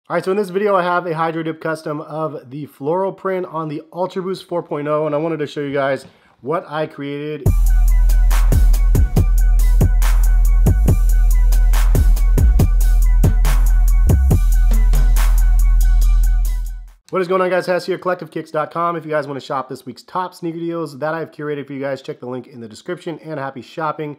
All right, so in this video, I have a Hydro Dip custom of the floral print on the Ultra Boost 4.0, and I wanted to show you guys what I created. What is going on, guys? Hess here, CollectiveKicks.com. If you guys want to shop this week's top sneaker deals that I've curated for you guys, check the link in the description, and happy shopping.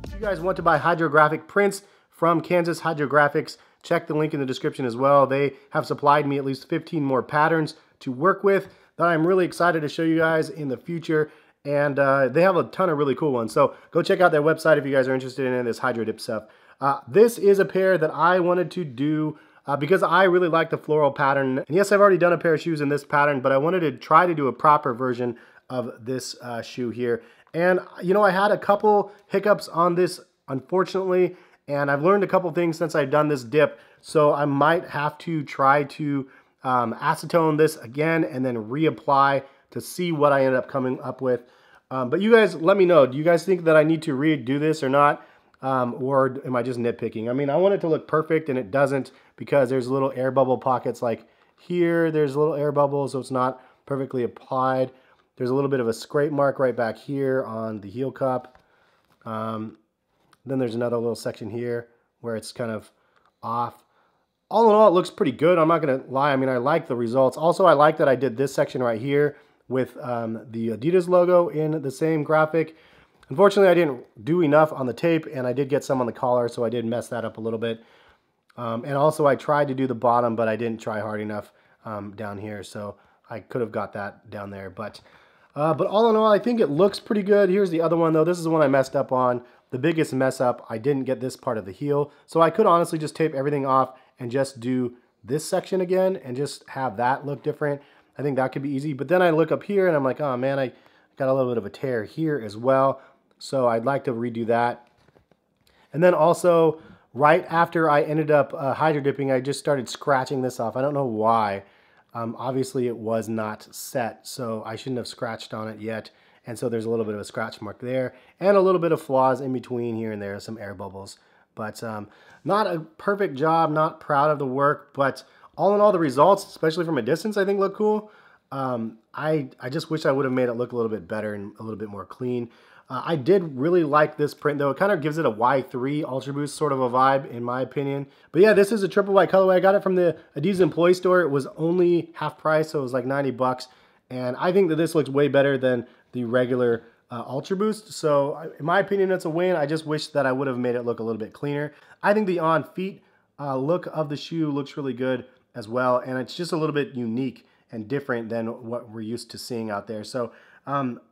If you guys want to buy HydroGraphic prints from Kansas HydroGraphics, check the link in the description as well. They have supplied me at least 15 more patterns to work with that I'm really excited to show you guys in the future. And they have a ton of really cool ones. So go check out their website if you guys are interested in this Hydro Dip stuff. This is a pair that I wanted to do because I really like the floral pattern. And yes, I've already done a pair of shoes in this pattern, but I wanted to try to do a proper version of this shoe here. And, you know, I had a couple hiccups on this, unfortunately, and I've learned a couple things since I've done this dip, so I might have to try to acetone this again and then reapply to see what I end up coming up with. But you guys, let me know. Do you guys think that I need to redo this or not? Or am I just nitpicking? I mean, I want it to look perfect, and it doesn't because there's little air bubble pockets like here. There's a little air bubble, so it's not perfectly applied. There's a little bit of a scrape mark right back here on the heel cup. Then there's another little section here where it's kind of off. All in all, it looks pretty good. I'm not going to lie. I mean, I like the results. Also, I like that I did this section right here with the Adidas logo in the same graphic. Unfortunately, I didn't do enough on the tape, and I did get some on the collar, so I did mess that up a little bit. And also, I tried to do the bottom, but I didn't try hard enough down here, so I could have got that down there. But all in all, I think it looks pretty good. Here's the other one, though. This is the one I messed up on. The biggest mess up, I didn't get this part of the heel. So I could honestly just tape everything off and just do this section again and just have that look different. I think that could be easy. But then I look up here and I'm like, oh man, I got a little bit of a tear here as well. So I'd like to redo that. And then also, right after I ended up hydro dipping, I just started scratching this off. I don't know why. Obviously it was not set, so I shouldn't have scratched on it yet. And so there's a little bit of a scratch mark there and a little bit of flaws in between here and there, some air bubbles. But not a perfect job, not proud of the work, but all in all, the results, especially from a distance, I think look cool. I just wish I would have made it look a little bit better and a little bit more clean. I did really like this print, though. It kind of gives it a Y3 Ultra Boost sort of a vibe, in my opinion. But yeah, this is a triple white colorway. I got it from the Adidas employee store. It was only half price, so it was like 90 bucks. And I think that this looks way better than the regular Ultra Boost. So in my opinion, it's a win. I just wish that I would have made it look a little bit cleaner. I think the on feet look of the shoe looks really good as well. And it's just a little bit unique and different than what we're used to seeing out there. So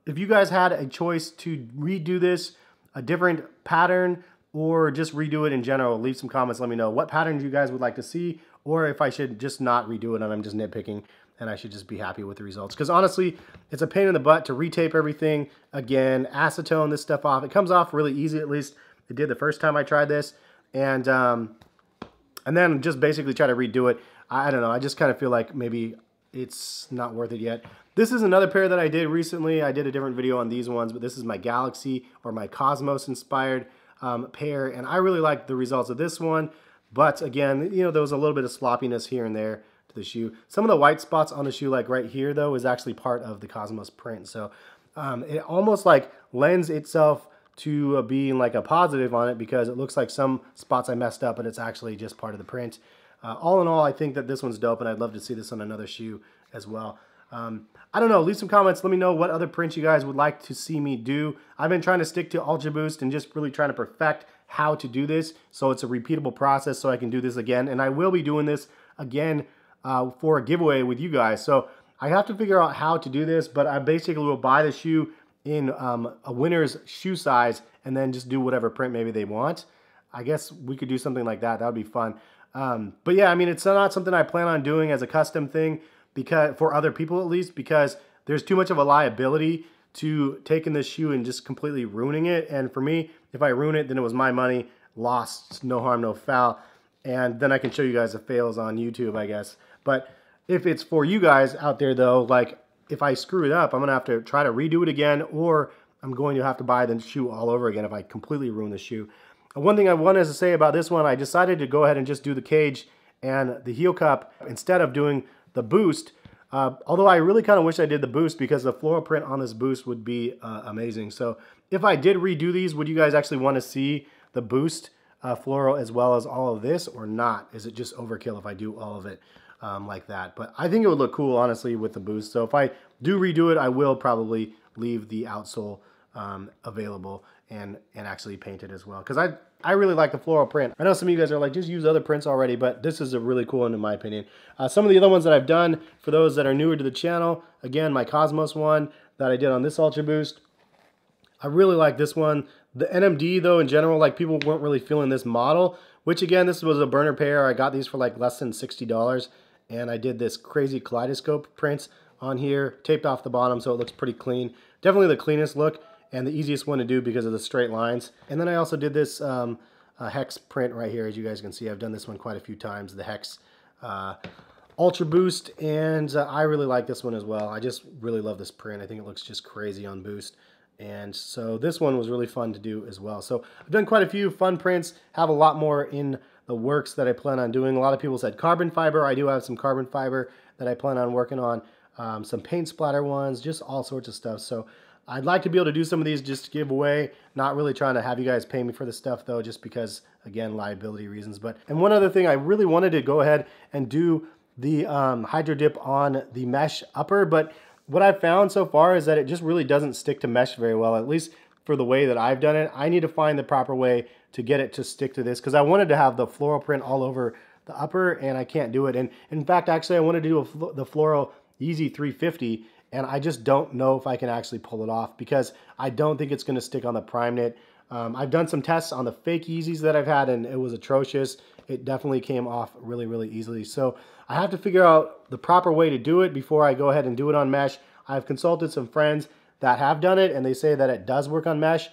if you guys had a choice to redo this, a different pattern, or just redo it in general, leave some comments, let me know what patterns you guys would like to see, or if I should just not redo it and I'm just nitpicking and I should just be happy with the results. Because honestly, it's a pain in the butt to retape everything again, acetone this stuff off. It comes off really easy, at least it did the first time I tried this, and then just basically try to redo it. I don't know, I just kind of feel like maybe it's not worth it yet. This is another pair that I did recently. I did a different video on these ones, but this is my Galaxy or my Cosmos inspired pair, and I really like the results of this one. But again, you know, there was a little bit of sloppiness here and there to the shoe. Some of the white spots on the shoe, like right here though, is actually part of the Cosmos print. So it almost like lends itself to being like a positive on it, because it looks like some spots I messed up, but it's actually just part of the print. All in all, I think that this one's dope, and I'd love to see this on another shoe as well. I don't know, leave some comments. Let me know what other prints you guys would like to see me do. I've been trying to stick to Ultra Boost and just really trying to perfect how to do this so it's a repeatable process so I can do this again. And I will be doing this again for a giveaway with you guys. So I have to figure out how to do this, but I basically will buy the shoe in a winner's shoe size and then just do whatever print maybe they want. I guess we could do something like that. That would be fun. But yeah, I mean, it's not something I plan on doing as a custom thing, because for other people at least, because there's too much of a liability to taking this shoe and just completely ruining it. And for me, if I ruin it, then it was my money lost, no harm, no foul. And then I can show you guys the fails on YouTube, I guess. But if it's for you guys out there though, like if I screw it up, I'm gonna have to try to redo it again, or I'm going to have to buy the shoe all over again if I completely ruin the shoe. One thing I wanted to say about this one, I decided to go ahead and just do the cage and the heel cup instead of doing the boost. Although I really kind of wish I did the boost, because the floral print on this boost would be amazing. So if I did redo these, would you guys actually want to see the boost floral as well as all of this, or not? Is it just overkill if I do all of it like that? But I think it would look cool, honestly, with the boost. So if I do redo it, I will probably leave the outsole available and actually paint it as well, because I really like the floral print. I know some of you guys are like, just use other prints already, but this is a really cool one in my opinion. Some of the other ones that I've done, for those that are newer to the channel, again, my Cosmos one that I did on this Ultra Boost, I really like this one. The NMD though, in general, like people weren't really feeling this model, which again, this was a burner pair. I got these for like less than $60, and I did this crazy kaleidoscope prints on here, taped off the bottom so it looks pretty clean. Definitely the cleanest look and the easiest one to do because of the straight lines. And then I also did this hex print right here. As you guys can see, I've done this one quite a few times, the hex Ultra Boost, and I really like this one as well. I just really love this print. I think it looks just crazy on Boost. And so this one was really fun to do as well. So I've done quite a few fun prints, have a lot more in the works that I plan on doing. A lot of people said carbon fiber. I do have some carbon fiber that I plan on working on. Some paint splatter ones, just all sorts of stuff. So I'd like to be able to do some of these just to give away, not really trying to have you guys pay me for the stuff though, just because, again, liability reasons. And one other thing, I really wanted to go ahead and do the Hydro Dip on the mesh upper, but what I've found so far is that it just really doesn't stick to mesh very well, at least for the way that I've done it. I need to find the proper way to get it to stick to this, because I wanted to have the floral print all over the upper, and I can't do it. And in fact, actually, I wanted to do the Floral Yeezy 350, and I just don't know if I can actually pull it off, because I don't think it's going to stick on the prime knit. I've done some tests on the fake Yeezys that I've had, and it was atrocious. It definitely came off really, really easily. So I have to figure out the proper way to do it before I go ahead and do it on mesh. I've consulted some friends that have done it, and they say that it does work on mesh.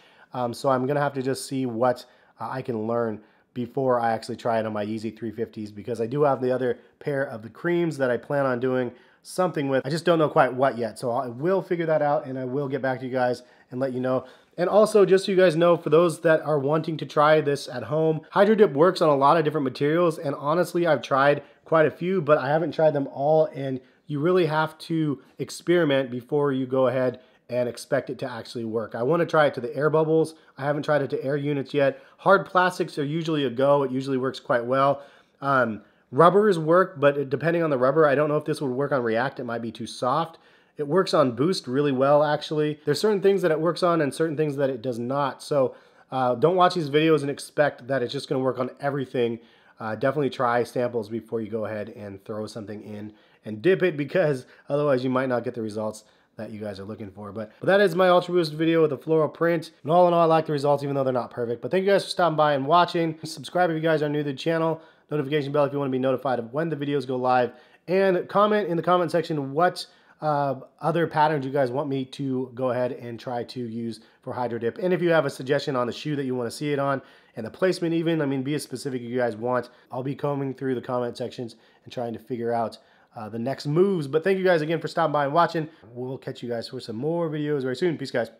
So I'm going to have to just see what I can learn before I actually try it on my Yeezy 350s, because I do have the other pair of the creams that I plan on doing something with. I just don't know quite what yet. So I will figure that out, and I will get back to you guys and let you know. And also, just so you guys know, for those that are wanting to try this at home, Hydro Dip works on a lot of different materials, and honestly, I've tried quite a few, but I haven't tried them all, and you really have to experiment before you go ahead and expect it to actually work. I want to try it to the air bubbles. I haven't tried it to air units yet. Hard plastics are usually a go. It usually works quite well. Rubbers work, but depending on the rubber, I don't know if this would work on React. It might be too soft. It works on Boost really well, actually. There's certain things that it works on and certain things that it does not. So don't watch these videos and expect that it's just going to work on everything. Definitely try samples before you go ahead and throw something in and dip it, because otherwise you might not get the results that you guys are looking for. But that is my Ultra Boost video with the floral print. And all in all, I like the results, even though they're not perfect. But thank you guys for stopping by and watching. Subscribe if you guys are new to the channel. Notification bell if you want to be notified of when the videos go live. And comment in the comment section what other patterns you guys want me to go ahead and try to use for Hydro Dip. And if you have a suggestion on the shoe that you want to see it on, and the placement even, I mean, be as specific as you guys want. I'll be combing through the comment sections and trying to figure out the next moves. But thank you guys again for stopping by and watching. We'll catch you guys for some more videos very soon. Peace, guys.